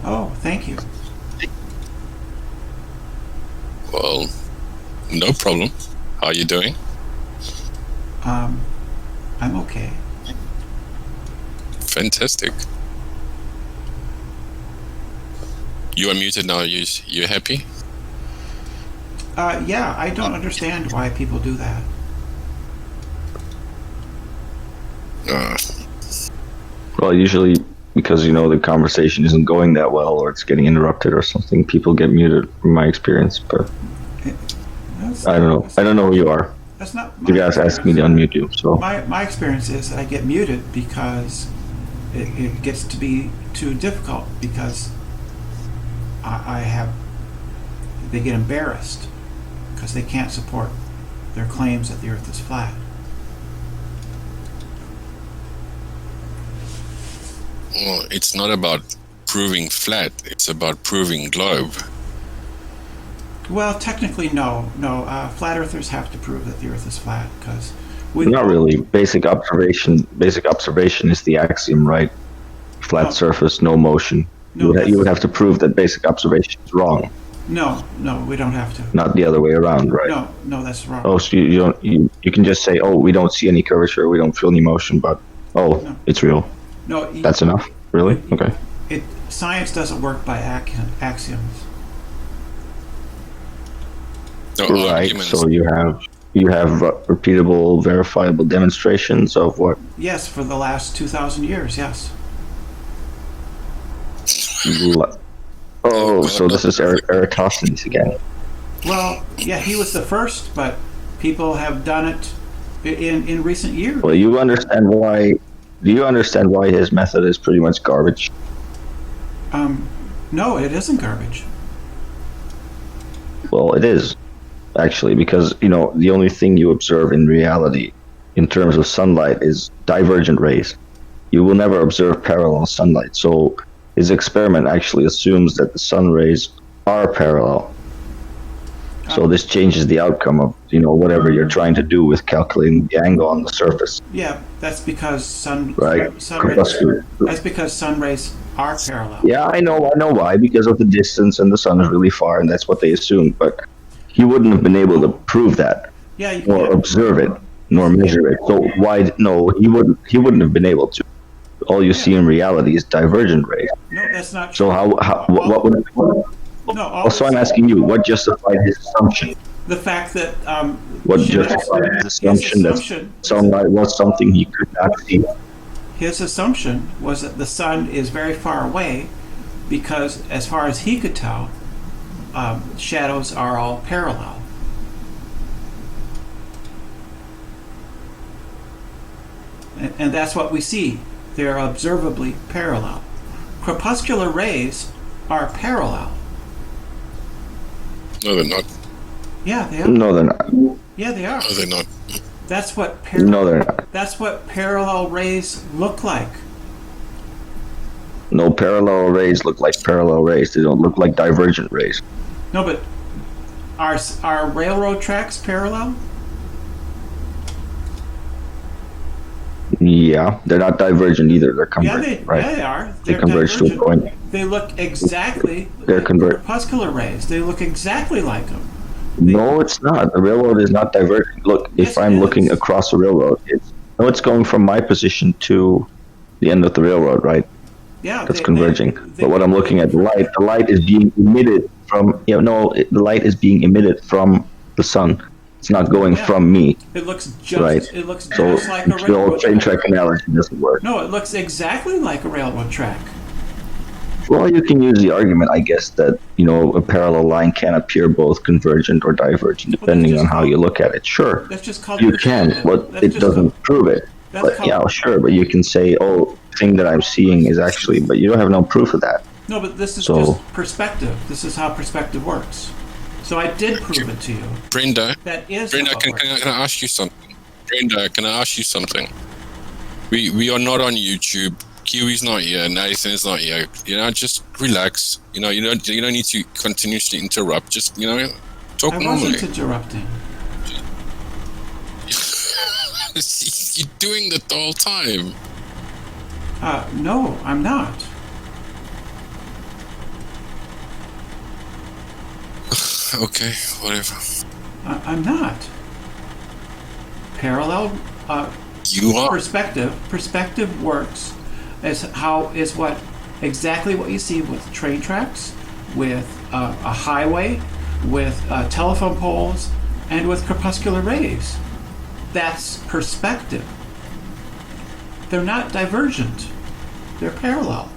Oh, thank you. Well, no problem. How are you doing? I'm okay. Fantastic. You are muted now. You happy? Yeah, I don't understand why people do that. Uh, Well, usually because the conversation isn't going that well, or it's getting interrupted or something, people get muted. From my experience, but I don't know. I don't know who you are. That's not You my guys asked me to experience. unmute you, so My experience is that I get muted because it gets to be too difficult because I have they get embarrassed because they can't support their claims that the Earth is flat. well, it's not about proving flat. It's about proving globe. Well, technically, no. Flat Earthers have to prove that the Earth is flat because not really. Basic observation. Basic observation is the axiom, right? Flat No. surface, no motion. No, You would have to prove that basic observation is wrong, No, we don't have to. not the other way around, right? No, that's wrong. Oh, so you don't. You can just say, oh, we don't see any curvature, we don't feel any motion, but No. it's real. No, That's enough. Really? Okay. Science doesn't work by axioms. No Right. arguments. So you have repeatable, verifiable demonstrations of what? Yes, for the last 2,000 years, yes. Oh, so this is Eratosthenes again. Well, yeah, he was the first, but people have done it in recent years. Well, you understand why? Do you understand why his method is pretty much garbage? No, it isn't garbage. Well, it is actually because the only thing you observe in reality, in terms of sunlight, is divergent rays. You will never observe parallel sunlight. So his experiment actually assumes that the sun rays are parallel. So this changes the outcome of whatever you're trying to do with calculating the angle on the surface. Yeah, that's because Right. that's because sun rays are parallel. Yeah, I know why, because of the distance and the sun is really far, and that's what they assumed. But he wouldn't have been able to prove that, Yeah, or observe it, nor measure it. So why? No, he wouldn't have been able to. All you see in reality is divergent rays. No, that's not true. So what would? No, Also, I'm asking you, what justified his assumption? the fact that What justified his assumption that sunlight was something he could not see? his assumption was that the sun is very far away because, as far as he could tell, shadows are all parallel. And that's what we see. They're observably parallel. Crepuscular rays are parallel. No, they're not. Yeah, they are. No, they're not. Yeah, they are. No, they're not. That's what No, they're not. that's what parallel rays look like. No, parallel rays look like parallel rays. They don't look like divergent rays. No, but are railroad tracks parallel? Yeah, they're not divergent either. They're convergent, right? Yeah, they are. They They're converge to a divergent. point. They look exactly They're like crepuscular rays. They look exactly like them. No, it's not. The railroad is not divergent. Look, Yes, if I'm it looking is. across a railroad, it's going from my position to the end of the railroad, right? Yeah, That's converging. But what I'm looking at, the light is being emitted from. The light is being emitted from the sun. It's not going from me, It looks just. right? It looks So just like a the whole railroad train track. track analogy doesn't work. No, it looks exactly like a railroad track. Well, you can use the argument, I guess, that a parallel line can appear both convergent or divergent, depending just on how called- you look at it. Sure, That's just called. you can, but That's it just doesn't called- prove it. That's But called- yeah, sure, but you can say, oh, the thing that I'm seeing is actually, but you don't have no proof of that. No, but this is So- just perspective. This is how perspective works. So I did prove it to you. Brenda, That is Brenda, how it can works. I ask you something? Brenda, can I ask you something? We are not on YouTube. Kiwi's not here. Nathan's not here. Just relax. You don't need to continuously interrupt. Just talk I normally. wasn't interrupting. You're doing that the whole time. No, I'm not. Okay, whatever. I'm not. Parallel You are. perspective works is exactly what you see with train tracks, with a highway, with telephone poles, and with crepuscular rays. That's perspective. They're not divergent. They're parallel.